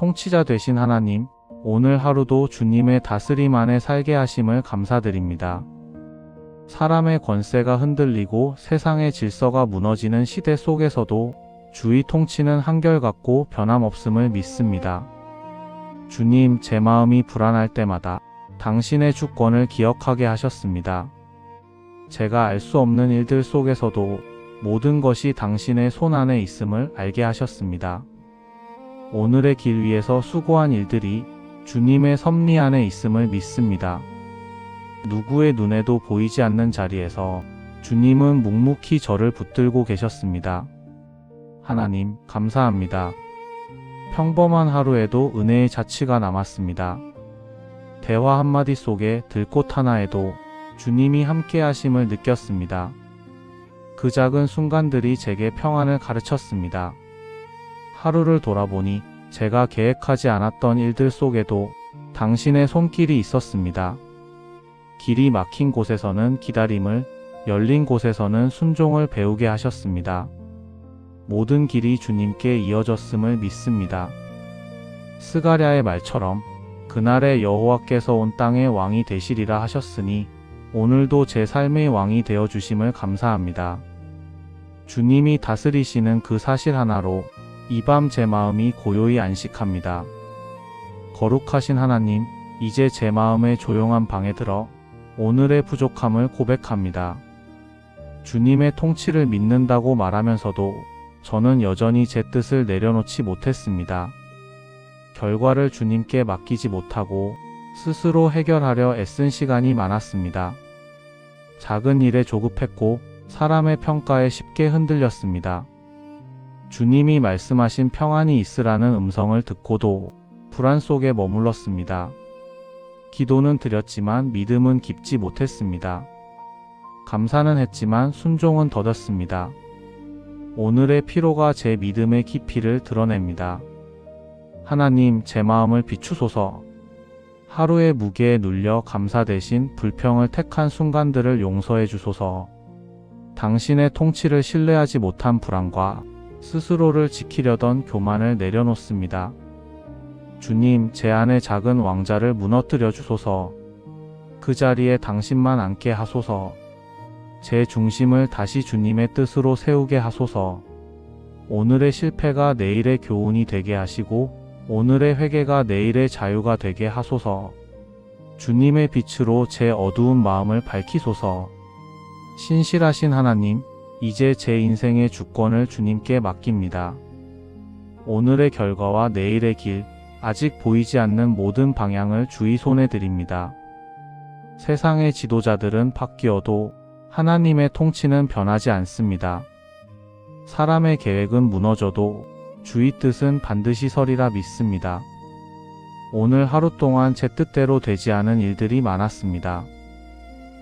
통치자 되신 하나님, 오늘 하루도 주님의 다스림 안에 살게 하심을 감사드립니다. 사람의 권세가 흔들리고 세상의 질서가 무너지는 시대 속에서도 주의 통치는 한결같고 변함없음을 믿습니다. 주님, 제 마음이 불안할 때마다 당신의 주권을 기억하게 하셨습니다. 제가 알 수 없는 일들 속에서도 모든 것이 당신의 손 안에 있음을 알게 하셨습니다. 오늘의 길 위에서 수고한 일들이 주님의 섭리 안에 있음을 믿습니다. 누구의 눈에도 보이지 않는 자리에서 주님은 묵묵히 저를 붙들고 계셨습니다. 하나님, 감사합니다. 평범한 하루에도 은혜의 자취가 남았습니다. 대화 한마디 속에 들꽃 하나에도 주님이 함께 하심을 느꼈습니다. 그 작은 순간들이 제게 평안을 가르쳤습니다. 하루를 돌아보니 제가 계획하지 않았던 일들 속에도 당신의 손길이 있었습니다. 길이 막힌 곳에서는 기다림을, 열린 곳에서는 순종을 배우게 하셨습니다. 모든 길이 주님께 이어졌음을 믿습니다. 스가랴의 말처럼 그날의 여호와께서 온 땅의 왕이 되시리라 하셨으니 오늘도 제 삶의 왕이 되어주심을 감사합니다. 주님이 다스리시는 그 사실 하나로 이 밤 제 마음이 고요히 안식합니다. 거룩하신 하나님, 이제 제 마음의 조용한 방에 들어 오늘의 부족함을 고백합니다. 주님의 통치를 믿는다고 말하면서도 저는 여전히 제 뜻을 내려놓지 못했습니다. 결과를 주님께 맡기지 못하고 스스로 해결하려 애쓴 시간이 많았습니다. 작은 일에 조급했고 사람의 평가에 쉽게 흔들렸습니다. 주님이 말씀하신 평안이 있으라는 음성을 듣고도 불안 속에 머물렀습니다. 기도는 드렸지만 믿음은 깊지 못했습니다. 감사는 했지만 순종은 더뎠습니다. 오늘의 피로가 제 믿음의 깊이를 드러냅니다. 하나님, 제 마음을 비추소서. 하루의 무게에 눌려 감사 대신 불평을 택한 순간들을 용서해 주소서. 당신의 통치를 신뢰하지 못한 불안과 스스로를 지키려던 교만을 내려놓습니다. 주님, 제 안의 작은 왕자를 무너뜨려 주소서. 그 자리에 당신만 앉게 하소서. 제 중심을 다시 주님의 뜻으로 세우게 하소서. 오늘의 실패가 내일의 교훈이 되게 하시고 오늘의 회개가 내일의 자유가 되게 하소서. 주님의 빛으로 제 어두운 마음을 밝히소서. 신실하신 하나님, 이제 제 인생의 주권을 주님께 맡깁니다. 오늘의 결과와 내일의 길, 아직 보이지 않는 모든 방향을 주의 손에 드립니다. 세상의 지도자들은 바뀌어도 하나님의 통치는 변하지 않습니다. 사람의 계획은 무너져도 주의 뜻은 반드시 서리라 믿습니다. 오늘 하루 동안 제 뜻대로 되지 않은 일들이 많았습니다.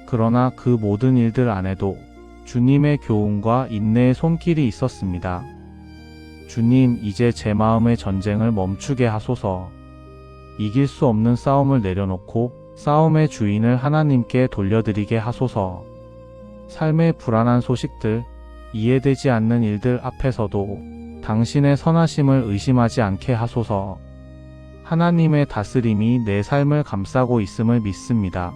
그러나 그 모든 일들 안에도 주님의 교훈과 인내의 손길이 있었습니다. 주님, 이제 제 마음의 전쟁을 멈추게 하소서. 이길 수 없는 싸움을 내려놓고 싸움의 주인을 하나님께 돌려드리게 하소서. 삶의 불안한 소식들, 이해되지 않는 일들 앞에서도 당신의 선하심을 의심하지 않게 하소서. 하나님의 다스림이 내 삶을 감싸고 있음을 믿습니다.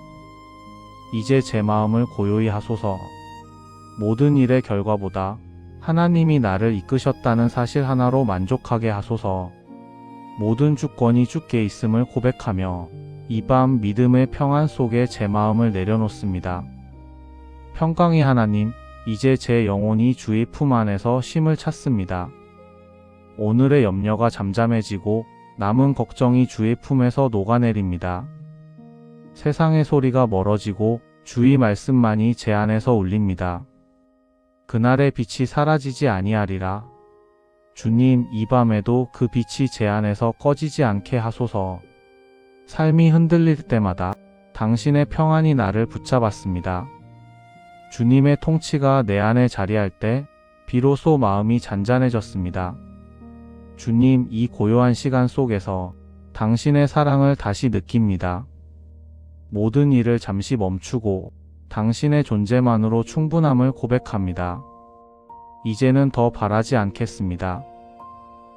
이제 제 마음을 고요히 하소서. 모든 일의 결과보다 하나님이 나를 이끄셨다는 사실 하나로 만족하게 하소서. 모든 주권이 주께 있음을 고백하며 이 밤 믿음의 평안 속에 제 마음을 내려놓습니다. 평강의 하나님, 이제 제 영혼이 주의 품 안에서 쉼을 찾습니다. 오늘의 염려가 잠잠해지고 남은 걱정이 주의 품에서 녹아내립니다. 세상의 소리가 멀어지고 주의 말씀만이 제 안에서 울립니다. 그날의 빛이 사라지지 아니하리라. 주님, 이 밤에도 그 빛이 제 안에서 꺼지지 않게 하소서. 삶이 흔들릴 때마다 당신의 평안이 나를 붙잡았습니다. 주님의 통치가 내 안에 자리할 때 비로소 마음이 잔잔해졌습니다. 주님, 이 고요한 시간 속에서 당신의 사랑을 다시 느낍니다. 모든 일을 잠시 멈추고 당신의 존재만으로 충분함을 고백합니다. 이제는 더 바라지 않겠습니다.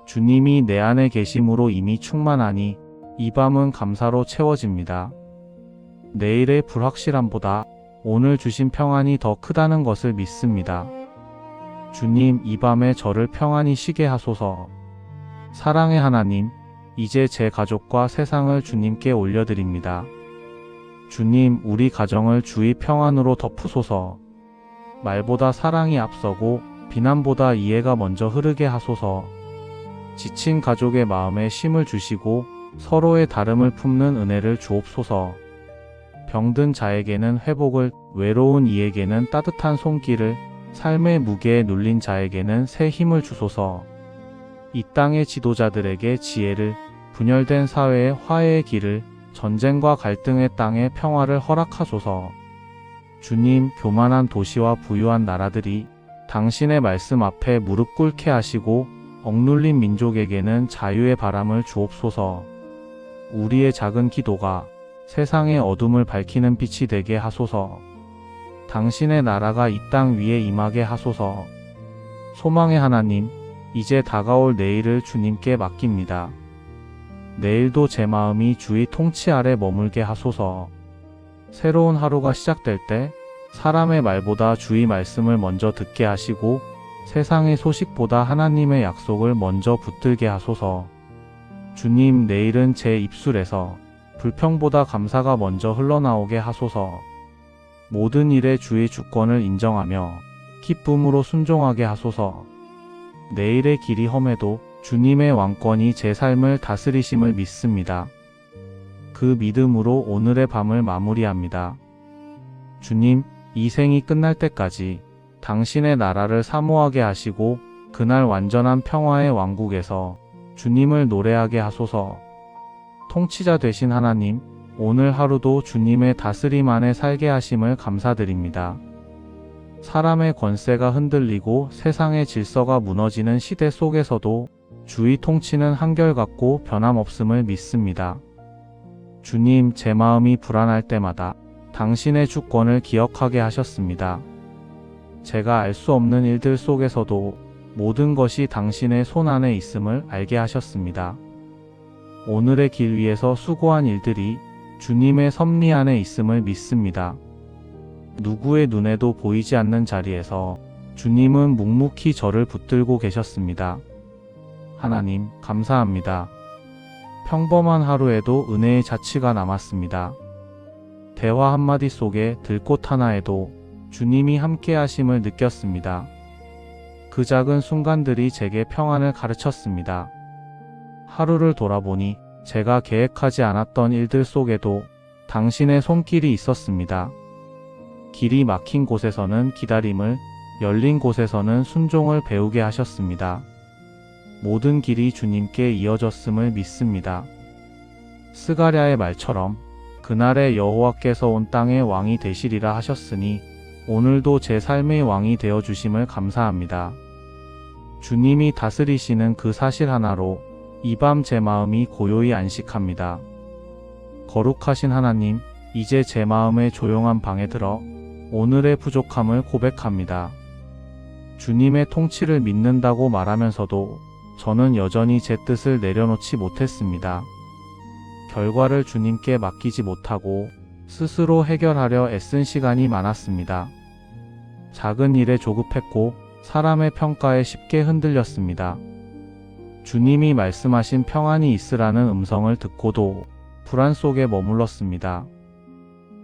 주님이 내 안에 계심으로 이미 충만하니 이 밤은 감사로 채워집니다. 내일의 불확실함보다 오늘 주신 평안이 더 크다는 것을 믿습니다. 주님, 이 밤에 저를 평안히 쉬게 하소서. 사랑의 하나님, 이제 제 가족과 세상을 주님께 올려드립니다. 주님, 우리 가정을 주의 평안으로 덮으소서. 말보다 사랑이 앞서고 비난보다 이해가 먼저 흐르게 하소서. 지친 가족의 마음에 쉼을 주시고 서로의 다름을 품는 은혜를 주옵소서. 병든 자에게는 회복을, 외로운 이에게는 따뜻한 손길을, 삶의 무게에 눌린 자에게는 새 힘을 주소서. 이 땅의 지도자들에게 지혜를, 분열된 사회에 화해의 길을, 전쟁과 갈등의 땅에 평화를 허락하소서. 주님, 교만한 도시와 부유한 나라들이 당신의 말씀 앞에 무릎 꿇게 하시고 억눌린 민족에게는 자유의 바람을 주옵소서. 우리의 작은 기도가 세상의 어둠을 밝히는 빛이 되게 하소서. 당신의 나라가 이 땅 위에 임하게 하소서. 소망의 하나님, 이제 다가올 내일을 주님께 맡깁니다. 내일도 제 마음이 주의 통치 아래 머물게 하소서. 새로운 하루가 시작될 때 사람의 말보다 주의 말씀을 먼저 듣게 하시고 세상의 소식보다 하나님의 약속을 먼저 붙들게 하소서. 주님, 내일은 제 입술에서 불평보다 감사가 먼저 흘러나오게 하소서. 모든 일에 주의 주권을 인정하며 기쁨으로 순종하게 하소서. 내일의 길이 험해도 주님의 왕권이 제 삶을 다스리심을 믿습니다. 그 믿음으로 오늘의 밤을 마무리합니다. 주님, 이 생이 끝날 때까지 당신의 나라를 사모하게 하시고 그날 완전한 평화의 왕국에서 주님을 노래하게 하소서. 통치자 되신 하나님, 오늘 하루도 주님의 다스림 안에 살게 하심을 감사드립니다. 사람의 권세가 흔들리고 세상의 질서가 무너지는 시대 속에서도 주의 통치는 한결같고 변함없음을 믿습니다. 주님, 제 마음이 불안할 때마다 당신의 주권을 기억하게 하셨습니다. 제가 알 수 없는 일들 속에서도 모든 것이 당신의 손 안에 있음을 알게 하셨습니다. 오늘의 길 위에서 수고한 일들이 주님의 섭리 안에 있음을 믿습니다. 누구의 눈에도 보이지 않는 자리에서 주님은 묵묵히 저를 붙들고 계셨습니다. 하나님, 감사합니다. 평범한 하루에도 은혜의 자취가 남았습니다. 대화 한마디 속에 들꽃 하나에도 주님이 함께 하심을 느꼈습니다. 그 작은 순간들이 제게 평안을 가르쳤습니다. 하루를 돌아보니 제가 계획하지 않았던 일들 속에도 당신의 손길이 있었습니다. 길이 막힌 곳에서는 기다림을, 열린 곳에서는 순종을 배우게 하셨습니다. 모든 길이 주님께 이어졌음을 믿습니다. 스가랴의 말처럼 그날의 여호와께서 온 땅의 왕이 되시리라 하셨으니 오늘도 제 삶의 왕이 되어주심을 감사합니다. 주님이 다스리시는 그 사실 하나로 이 밤 제 마음이 고요히 안식합니다. 거룩하신 하나님, 이제 제 마음의 조용한 방에 들어 오늘의 부족함을 고백합니다. 주님의 통치를 믿는다고 말하면서도 저는 여전히 제 뜻을 내려놓지 못했습니다. 결과를 주님께 맡기지 못하고 스스로 해결하려 애쓴 시간이 많았습니다. 작은 일에 조급했고 사람의 평가에 쉽게 흔들렸습니다. 주님이 말씀하신 평안이 있으라는 음성을 듣고도 불안 속에 머물렀습니다.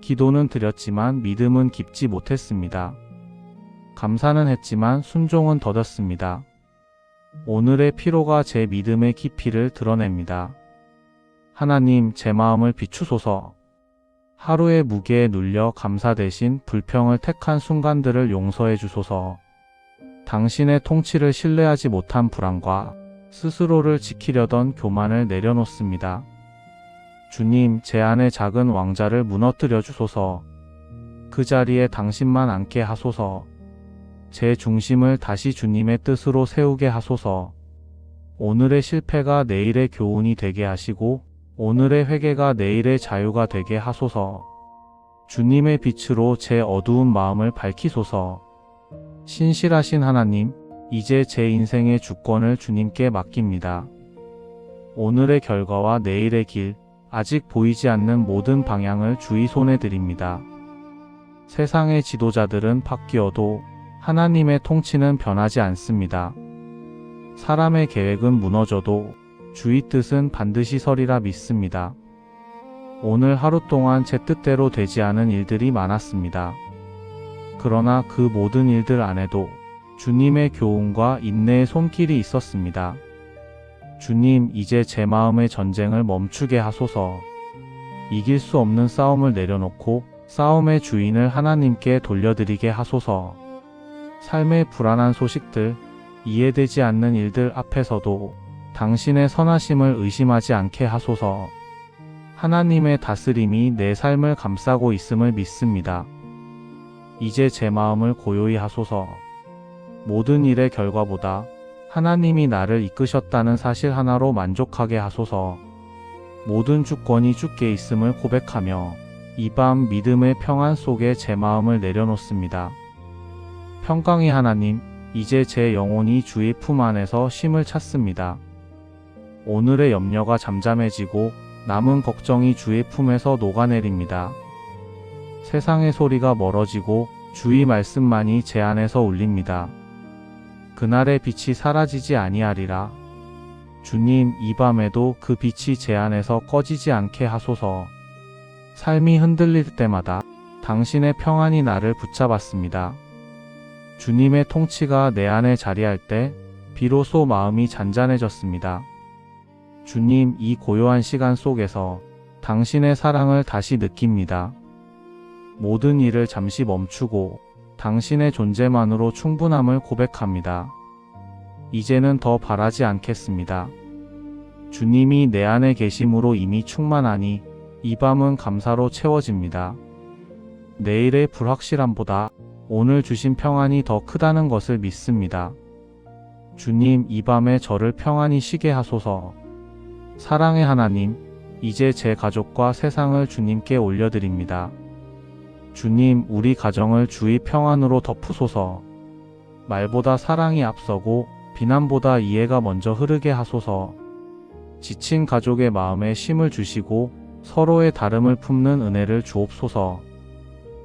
기도는 드렸지만 믿음은 깊지 못했습니다. 감사는 했지만 순종은 더뎠습니다. 오늘의 피로가 제 믿음의 깊이를 드러냅니다. 하나님, 제 마음을 비추소서. 하루의 무게에 눌려 감사 대신 불평을 택한 순간들을 용서해 주소서. 당신의 통치를 신뢰하지 못한 불안과 스스로를 지키려던 교만을 내려놓습니다. 주님, 제 안의 작은 왕자를 무너뜨려 주소서. 그 자리에 당신만 앉게 하소서. 제 중심을 다시 주님의 뜻으로 세우게 하소서. 오늘의 실패가 내일의 교훈이 되게 하시고 오늘의 회개가 내일의 자유가 되게 하소서. 주님의 빛으로 제 어두운 마음을 밝히소서. 신실하신 하나님, 이제 제 인생의 주권을 주님께 맡깁니다. 오늘의 결과와 내일의 길, 아직 보이지 않는 모든 방향을 주의 손에 드립니다. 세상의 지도자들은 바뀌어도 하나님의 통치는 변하지 않습니다. 사람의 계획은 무너져도 주의 뜻은 반드시 서리라 믿습니다. 오늘 하루 동안 제 뜻대로 되지 않은 일들이 많았습니다. 그러나 그 모든 일들 안에도 주님의 교훈과 인내의 손길이 있었습니다. 주님, 이제 제 마음의 전쟁을 멈추게 하소서. 이길 수 없는 싸움을 내려놓고 싸움의 주인을 하나님께 돌려드리게 하소서. 삶의 불안한 소식들, 이해되지 않는 일들 앞에서도 당신의 선하심을 의심하지 않게 하소서. 하나님의 다스림이 내 삶을 감싸고 있음을 믿습니다. 이제 제 마음을 고요히 하소서. 모든 일의 결과보다 하나님이 나를 이끄셨다는 사실 하나로 만족하게 하소서. 모든 주권이 주께 있음을 고백하며 이 밤 믿음의 평안 속에 제 마음을 내려놓습니다. 평강의 하나님, 이제 제 영혼이 주의 품 안에서 쉼을 찾습니다. 오늘의 염려가 잠잠해지고 남은 걱정이 주의 품에서 녹아내립니다. 세상의 소리가 멀어지고 주의 말씀만이 제 안에서 울립니다. 그날의 빛이 사라지지 아니하리라. 주님, 이 밤에도 그 빛이 제 안에서 꺼지지 않게 하소서. 삶이 흔들릴 때마다 당신의 평안이 나를 붙잡았습니다. 주님의 통치가 내 안에 자리할 때 비로소 마음이 잔잔해졌습니다. 주님, 이 고요한 시간 속에서 당신의 사랑을 다시 느낍니다. 모든 일을 잠시 멈추고 당신의 존재만으로 충분함을 고백합니다. 이제는 더 바라지 않겠습니다. 주님이 내 안에 계심으로 이미 충만하니 이 밤은 감사로 채워집니다. 내일의 불확실함보다 오늘 주신 평안이 더 크다는 것을 믿습니다. 주님, 이 밤에 저를 평안히 쉬게 하소서. 사랑의 하나님, 이제 제 가족과 세상을 주님께 올려드립니다. 주님, 우리 가정을 주의 평안으로 덮으소서. 말보다 사랑이 앞서고 비난보다 이해가 먼저 흐르게 하소서. 지친 가족의 마음에 쉼을 주시고 서로의 다름을 품는 은혜를 주옵소서.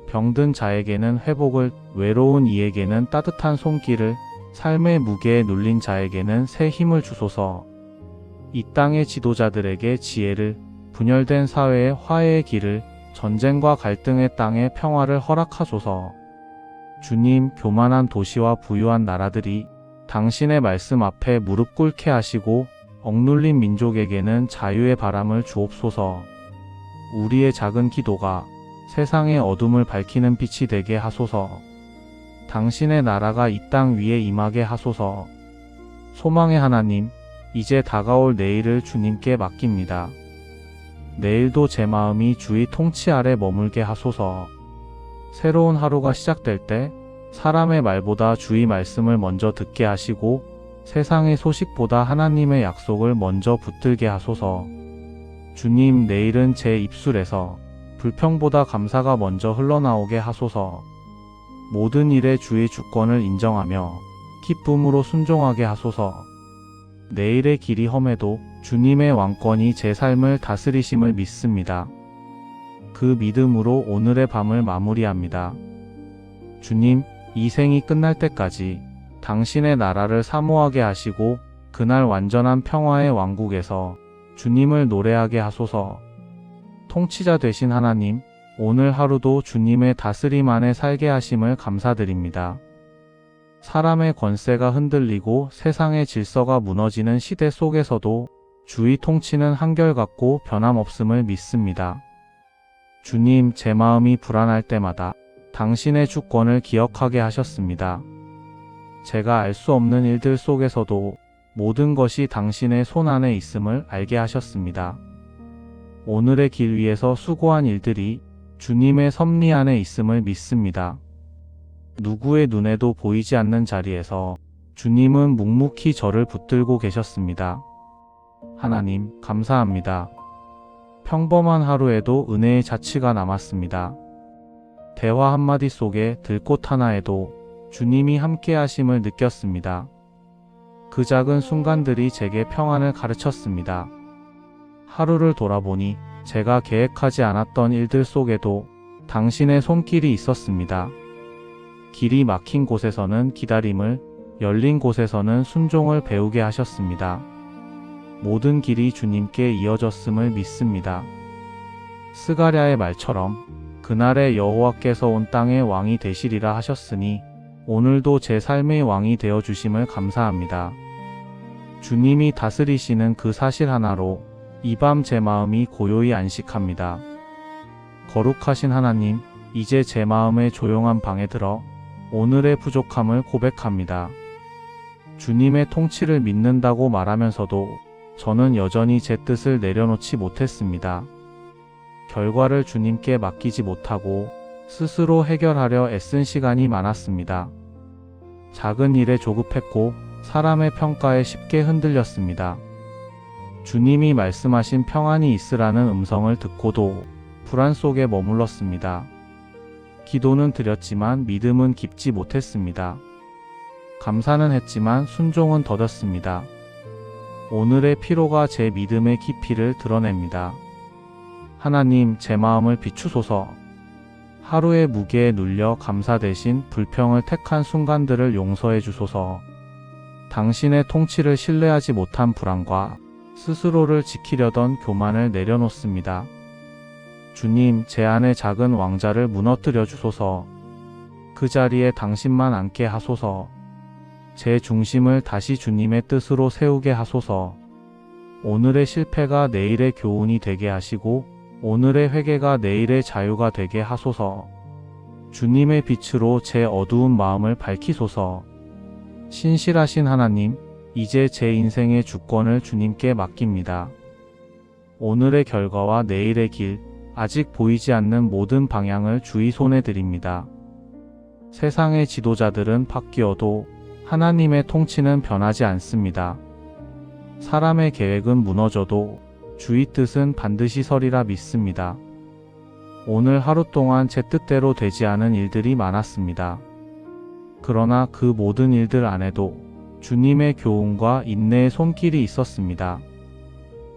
병든 자에게는 회복을, 외로운 이에게는 따뜻한 손길을, 삶의 무게에 눌린 자에게는 새 힘을 주소서. 이 땅의 지도자들에게 지혜를, 분열된 사회에 화해의 길을, 전쟁과 갈등의 땅에 평화를 허락하소서. 주님, 교만한 도시와 부유한 나라들이 당신의 말씀 앞에 무릎 꿇게 하시고 억눌린 민족에게는 자유의 바람을 주옵소서. 우리의 작은 기도가 세상의 어둠을 밝히는 빛이 되게 하소서. 당신의 나라가 이 땅 위에 임하게 하소서. 소망의 하나님, 이제 다가올 내일을 주님께 맡깁니다. 내일도 제 마음이 주의 통치 아래 머물게 하소서. 새로운 하루가 시작될 때 사람의 말보다 주의 말씀을 먼저 듣게 하시고 세상의 소식보다 하나님의 약속을 먼저 붙들게 하소서. 주님, 내일은 제 입술에서 불평보다 감사가 먼저 흘러나오게 하소서. 모든 일에 주의 주권을 인정하며 기쁨으로 순종하게 하소서. 내일의 길이 험해도 주님의 왕권이 제 삶을 다스리심을 믿습니다. 그 믿음으로 오늘의 밤을 마무리합니다. 주님, 이 생이 끝날 때까지 당신의 나라를 사모하게 하시고 그날 완전한 평화의 왕국에서 주님을 노래하게 하소서. 통치자 되신 하나님, 오늘 하루도 주님의 다스림 안에 살게 하심을 감사드립니다. 사람의 권세가 흔들리고 세상의 질서가 무너지는 시대 속에서도 주의 통치는 한결같고 변함없음을 믿습니다. 주님, 제 마음이 불안할 때마다 당신의 주권을 기억하게 하셨습니다. 제가 알 수 없는 일들 속에서도 모든 것이 당신의 손 안에 있음을 알게 하셨습니다. 오늘의 길 위에서 수고한 일들이 주님의 섭리 안에 있음을 믿습니다. 누구의 눈에도 보이지 않는 자리에서 주님은 묵묵히 저를 붙들고 계셨습니다. 하나님, 감사합니다. 평범한 하루에도 은혜의 자취가 남았습니다. 대화 한마디 속에 들꽃 하나에도 주님이 함께 하심을 느꼈습니다. 그 작은 순간들이 제게 평안을 가르쳤습니다. 하루를 돌아보니 제가 계획하지 않았던 일들 속에도 당신의 손길이 있었습니다. 길이 막힌 곳에서는 기다림을, 열린 곳에서는 순종을 배우게 하셨습니다. 모든 길이 주님께 이어졌음을 믿습니다. 스가랴의 말처럼 그날에 여호와께서 온 땅의 왕이 되시리라 하셨으니 오늘도 제 삶의 왕이 되어 주심을 감사합니다. 주님이 다스리시는 그 사실 하나로 이 밤 제 마음이 고요히 안식합니다. 거룩하신 하나님, 이제 제 마음의 조용한 방에 들어 오늘의 부족함을 고백합니다. 주님의 통치를 믿는다고 말하면서도 저는 여전히 제 뜻을 내려놓지 못했습니다. 결과를 주님께 맡기지 못하고 스스로 해결하려 애쓴 시간이 많았습니다. 작은 일에 조급했고 사람의 평가에 쉽게 흔들렸습니다. 주님이 말씀하신 평안이 있으라는 음성을 듣고도 불안 속에 머물렀습니다. 기도는 드렸지만 믿음은 깊지 못했습니다. 감사는 했지만 순종은 더뎠습니다. 오늘의 피로가 제 믿음의 깊이를 드러냅니다. 하나님, 제 마음을 비추소서. 하루의 무게에 눌려 감사 대신 불평을 택한 순간들을 용서해 주소서. 당신의 통치를 신뢰하지 못한 불안과 스스로를 지키려던 교만을 내려놓습니다. 주님, 제 안의 작은 왕자를 무너뜨려 주소서. 그 자리에 당신만 앉게 하소서. 제 중심을 다시 주님의 뜻으로 세우게 하소서. 오늘의 실패가 내일의 교훈이 되게 하시고 오늘의 회개가 내일의 자유가 되게 하소서. 주님의 빛으로 제 어두운 마음을 밝히소서. 신실하신 하나님, 이제 제 인생의 주권을 주님께 맡깁니다. 오늘의 결과와 내일의 길, 아직 보이지 않는 모든 방향을 주의 손에 드립니다. 세상의 지도자들은 바뀌어도 하나님의 통치는 변하지 않습니다. 사람의 계획은 무너져도 주의 뜻은 반드시 서리라 믿습니다. 오늘 하루 동안 제 뜻대로 되지 않은 일들이 많았습니다. 그러나 그 모든 일들 안에도 주님의 교훈과 인내의 손길이 있었습니다.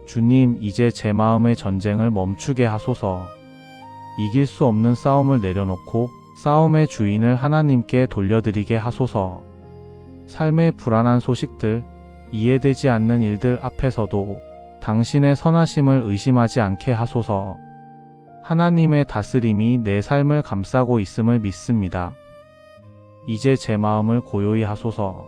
주님, 이제 제 마음의 전쟁을 멈추게 하소서. 이길 수 없는 싸움을 내려놓고 싸움의 주인을 하나님께 돌려드리게 하소서. 삶의 불안한 소식들, 이해되지 않는 일들 앞에서도 당신의 선하심을 의심하지 않게 하소서. 하나님의 다스림이 내 삶을 감싸고 있음을 믿습니다. 이제 제 마음을 고요히 하소서.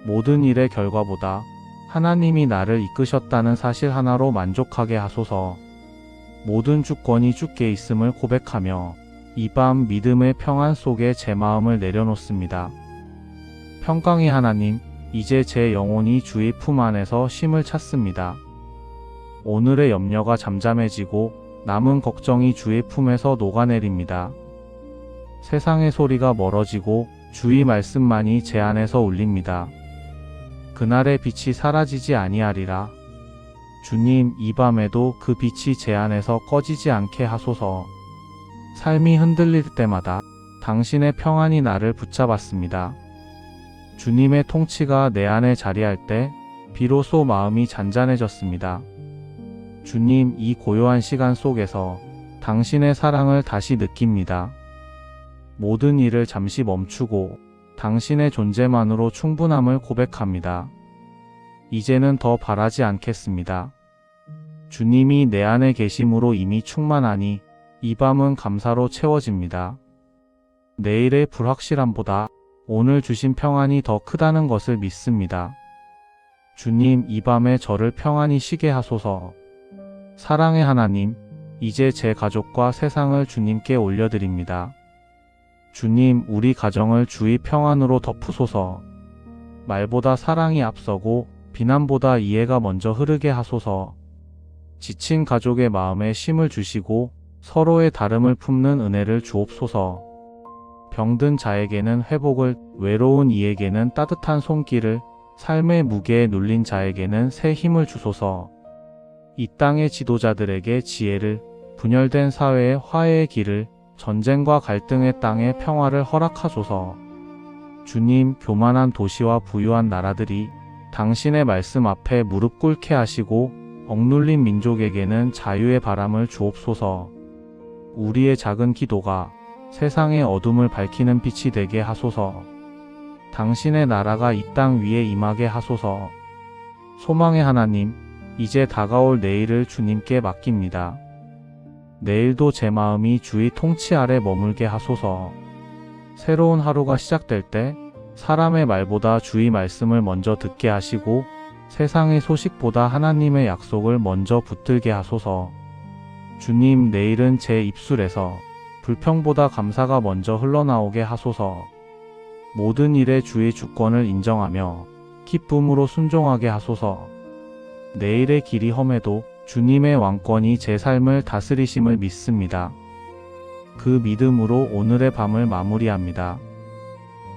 모든 일의 결과보다 하나님이 나를 이끄셨다는 사실 하나로 만족하게 하소서. 모든 주권이 주께 있음을 고백하며 이 밤 믿음의 평안 속에 제 마음을 내려놓습니다. 평강의 하나님, 이제 제 영혼이 주의 품 안에서 쉼을 찾습니다. 오늘의 염려가 잠잠해지고 남은 걱정이 주의 품에서 녹아내립니다. 세상의 소리가 멀어지고 주의 말씀만이 제 안에서 울립니다. 그날의 빛이 사라지지 아니하리라. 주님, 이 밤에도 그 빛이 제 안에서 꺼지지 않게 하소서. 삶이 흔들릴 때마다 당신의 평안이 나를 붙잡았습니다. 주님의 통치가 내 안에 자리할 때 비로소 마음이 잔잔해졌습니다. 주님, 이 고요한 시간 속에서 당신의 사랑을 다시 느낍니다. 모든 일을 잠시 멈추고 당신의 존재만으로 충분함을 고백합니다. 이제는 더 바라지 않겠습니다. 주님이 내 안에 계심으로 이미 충만하니 이 밤은 감사로 채워집니다. 내일의 불확실함보다 오늘 주신 평안이 더 크다는 것을 믿습니다. 주님, 이 밤에 저를 평안히 쉬게 하소서. 사랑의 하나님, 이제 제 가족과 세상을 주님께 올려드립니다. 주님, 우리 가정을 주의 평안으로 덮으소서. 말보다 사랑이 앞서고 비난보다 이해가 먼저 흐르게 하소서. 지친 가족의 마음에 쉼을 주시고 서로의 다름을 품는 은혜를 주옵소서. 병든 자에게는 회복을, 외로운 이에게는 따뜻한 손길을, 삶의 무게에 눌린 자에게는 새 힘을 주소서. 이 땅의 지도자들에게 지혜를, 분열된 사회의 화해의 길을, 전쟁과 갈등의 땅에 평화를 허락하소서. 주님, 교만한 도시와 부유한 나라들이 당신의 말씀 앞에 무릎 꿇게 하시고 억눌린 민족에게는 자유의 바람을 주옵소서. 우리의 작은 기도가 세상의 어둠을 밝히는 빛이 되게 하소서. 당신의 나라가 이 땅 위에 임하게 하소서. 소망의 하나님, 이제 다가올 내일을 주님께 맡깁니다. 내일도 제 마음이 주의 통치 아래 머물게 하소서. 새로운 하루가 시작될 때 사람의 말보다 주의 말씀을 먼저 듣게 하시고 세상의 소식보다 하나님의 약속을 먼저 붙들게 하소서. 주님, 내일은 제 입술에서 불평보다 감사가 먼저 흘러나오게 하소서. 모든 일에 주의 주권을 인정하며 기쁨으로 순종하게 하소서. 내일의 길이 험해도 주님의 왕권이 제 삶을 다스리심을 믿습니다. 그 믿음으로 오늘의 밤을 마무리합니다.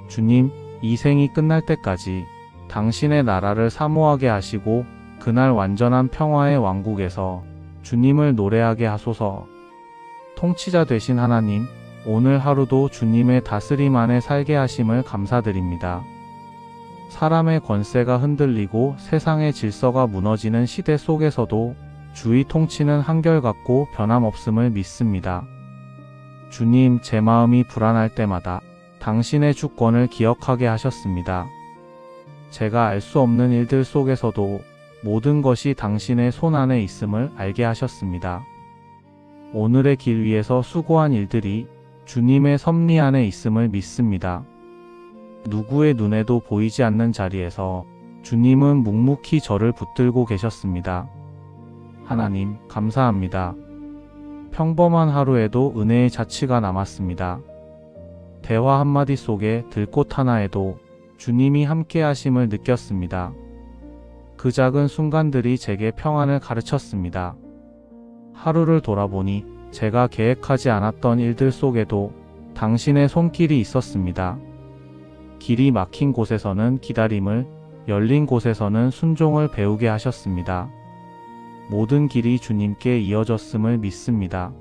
주님, 이 생이 끝날 때까지 당신의 나라를 사모하게 하시고 그날 완전한 평화의 왕국에서 주님을 노래하게 하소서. 통치자 되신 하나님, 오늘 하루도 주님의 다스림 안에 살게 하심을 감사드립니다. 사람의 권세가 흔들리고 세상의 질서가 무너지는 시대 속에서도 주의 통치는 한결같고 변함없음을 믿습니다. 주님, 제 마음이 불안할 때마다 당신의 주권을 기억하게 하셨습니다. 제가 알 수 없는 일들 속에서도 모든 것이 당신의 손 안에 있음을 알게 하셨습니다. 오늘의 길 위에서 수고한 일들이 주님의 섭리 안에 있음을 믿습니다. 누구의 눈에도 보이지 않는 자리에서 주님은 묵묵히 저를 붙들고 계셨습니다. 하나님, 감사합니다. 평범한 하루에도 은혜의 자취가 남았습니다. 대화 한마디 속에 들꽃 하나에도 주님이 함께 하심을 느꼈습니다. 그 작은 순간들이 제게 평안을 가르쳤습니다. 하루를 돌아보니 제가 계획하지 않았던 일들 속에도 당신의 손길이 있었습니다. 길이 막힌 곳에서는 기다림을, 열린 곳에서는 순종을 배우게 하셨습니다. 모든 길이 주님께 이어졌음을 믿습니다.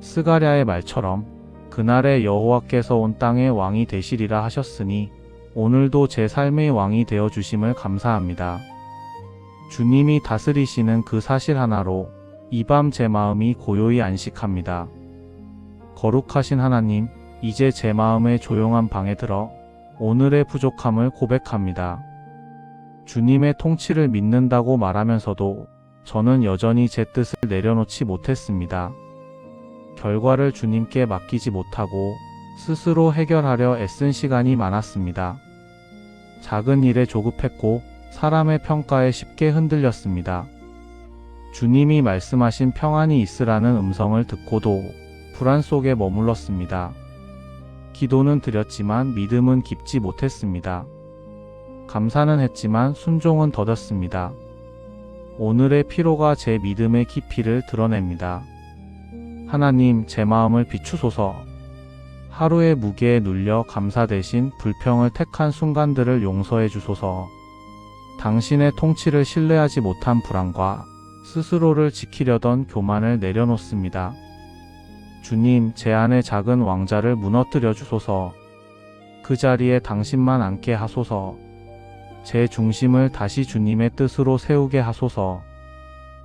스가랴의 말처럼 그날에 여호와께서 온 땅의 왕이 되시리라 하셨으니 오늘도 제 삶의 왕이 되어 주심을 감사합니다. 주님이 다스리시는 그 사실 하나로 이 밤 제 마음이 고요히 안식합니다. 거룩하신 하나님, 이제 제 마음의 조용한 방에 들어 오늘의 부족함을 고백합니다. 주님의 통치를 믿는다고 말하면서도 저는 여전히 제 뜻을 내려놓지 못했습니다. 결과를 주님께 맡기지 못하고 스스로 해결하려 애쓴 시간이 많았습니다. 작은 일에 조급했고 사람의 평가에 쉽게 흔들렸습니다. 주님이 말씀하신 평안이 있으라는 음성을 듣고도 불안 속에 머물렀습니다. 기도는 드렸지만 믿음은 깊지 못했습니다. 감사는 했지만 순종은 더뎠습니다. 오늘의 피로가 제 믿음의 깊이를 드러냅니다. 하나님, 제 마음을 비추소서. 하루의 무게에 눌려 감사 대신 불평을 택한 순간들을 용서해 주소서. 당신의 통치를 신뢰하지 못한 불안과 스스로를 지키려던 교만을 내려놓습니다. 주님, 제 안의 작은 왕자를 무너뜨려 주소서. 그 자리에 당신만 앉게 하소서. 제 중심을 다시 주님의 뜻으로 세우게 하소서.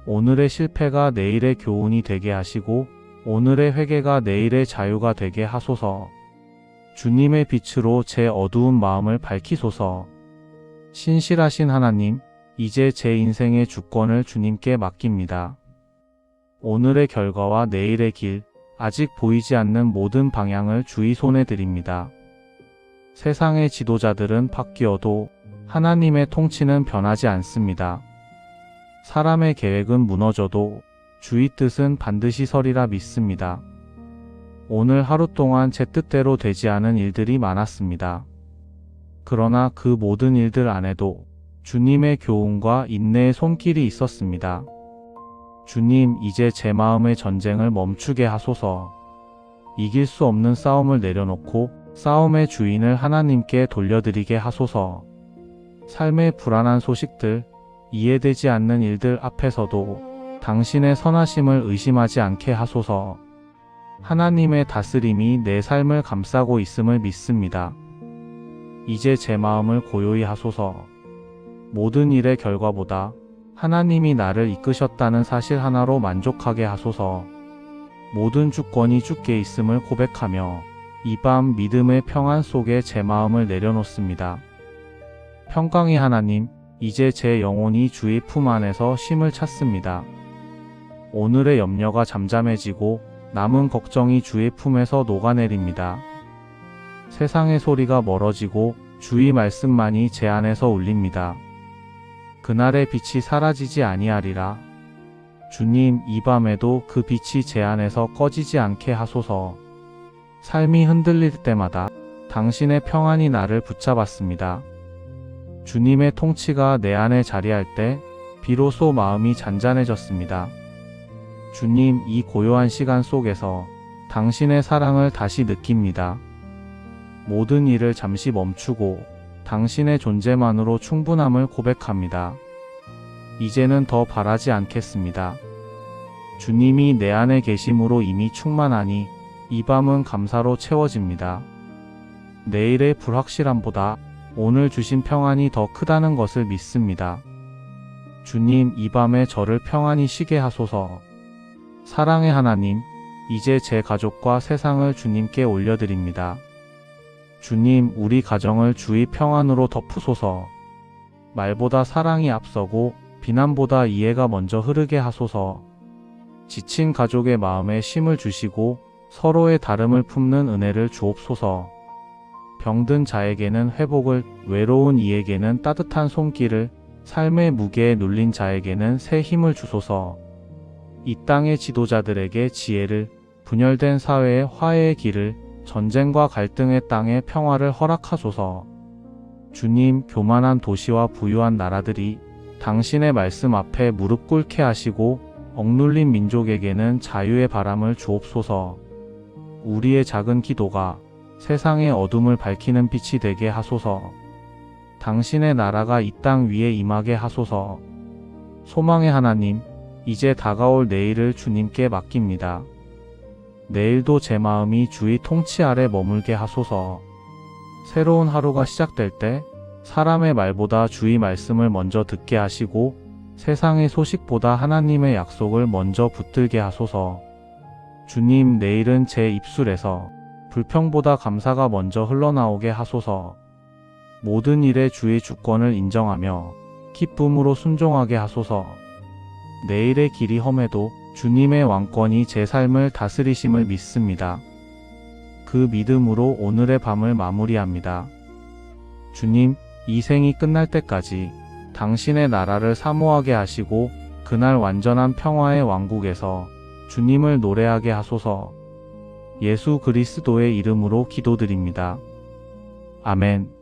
오늘의 실패가 내일의 교훈이 되게 하시고 오늘의 회개가 내일의 자유가 되게 하소서. 주님의 빛으로 제 어두운 마음을 밝히소서. 신실하신 하나님, 이제 제 인생의 주권을 주님께 맡깁니다. 오늘의 결과와 내일의 길, 아직 보이지 않는 모든 방향을 주의 손에 드립니다. 세상의 지도자들은 바뀌어도 하나님의 통치는 변하지 않습니다. 사람의 계획은 무너져도 주의 뜻은 반드시 서리라 믿습니다. 오늘 하루 동안 제 뜻대로 되지 않은 일들이 많았습니다. 그러나 그 모든 일들 안에도 주님의 교훈과 인내의 손길이 있었습니다. 주님, 이제 제 마음의 전쟁을 멈추게 하소서. 이길 수 없는 싸움을 내려놓고 싸움의 주인을 하나님께 돌려드리게 하소서. 삶의 불안한 소식들, 이해되지 않는 일들 앞에서도 당신의 선하심을 의심하지 않게 하소서. 하나님의 다스림이 내 삶을 감싸고 있음을 믿습니다. 이제 제 마음을 고요히 하소서. 모든 일의 결과보다 하나님이 나를 이끄셨다는 사실 하나로 만족하게 하소서. 모든 주권이 주께 있음을 고백하며 이 밤 믿음의 평안 속에 제 마음을 내려놓습니다. 평강의 하나님, 이제 제 영혼이 주의 품 안에서 쉼을 찾습니다. 오늘의 염려가 잠잠해지고 남은 걱정이 주의 품에서 녹아내립니다. 세상의 소리가 멀어지고 주의 말씀만이 제 안에서 울립니다. 그날의 빛이 사라지지 아니하리라. 주님, 이 밤에도 그 빛이 제 안에서 꺼지지 않게 하소서. 삶이 흔들릴 때마다 당신의 평안이 나를 붙잡았습니다. 주님의 통치가 내 안에 자리할 때 비로소 마음이 잔잔해졌습니다. 주님, 이 고요한 시간 속에서 당신의 사랑을 다시 느낍니다. 모든 일을 잠시 멈추고 당신의 존재만으로 충분함을 고백합니다. 이제는 더 바라지 않겠습니다. 주님이 내 안에 계심으로 이미 충만하니 이 밤은 감사로 채워집니다. 내일의 불확실함보다 오늘 주신 평안이 더 크다는 것을 믿습니다. 주님, 이 밤에 저를 평안히 쉬게 하소서. 사랑의 하나님, 이제 제 가족과 세상을 주님께 올려드립니다. 주님, 우리 가정을 주의 평안으로 덮으소서. 말보다 사랑이 앞서고 비난보다 이해가 먼저 흐르게 하소서. 지친 가족의 마음에 쉼을 주시고 서로의 다름을 품는 은혜를 주옵소서. 병든 자에게는 회복을, 외로운 이에게는 따뜻한 손길을, 삶의 무게에 눌린 자에게는 새 힘을 주소서. 이 땅의 지도자들에게 지혜를, 분열된 사회의 화해의 길을, 전쟁과 갈등의 땅에 평화를 허락하소서. 주님, 교만한 도시와 부유한 나라들이 당신의 말씀 앞에 무릎 꿇게 하시고 억눌린 민족에게는 자유의 바람을 주옵소서. 우리의 작은 기도가 세상의 어둠을 밝히는 빛이 되게 하소서. 당신의 나라가 이 땅 위에 임하게 하소서. 소망의 하나님, 이제 다가올 내일을 주님께 맡깁니다. 내일도 제 마음이 주의 통치 아래 머물게 하소서. 새로운 하루가 시작될 때 사람의 말보다 주의 말씀을 먼저 듣게 하시고 세상의 소식보다 하나님의 약속을 먼저 붙들게 하소서. 주님, 내일은 제 입술에서 불평보다 감사가 먼저 흘러나오게 하소서. 모든 일에 주의 주권을 인정하며 기쁨으로 순종하게 하소서. 내일의 길이 험해도 주님의 왕권이 제 삶을 다스리심을 믿습니다. 그 믿음으로 오늘의 밤을 마무리합니다. 주님, 이 생이 끝날 때까지 당신의 나라를 사모하게 하시고 그날 완전한 평화의 왕국에서 주님을 노래하게 하소서. 예수 그리스도의 이름으로 기도드립니다. 아멘.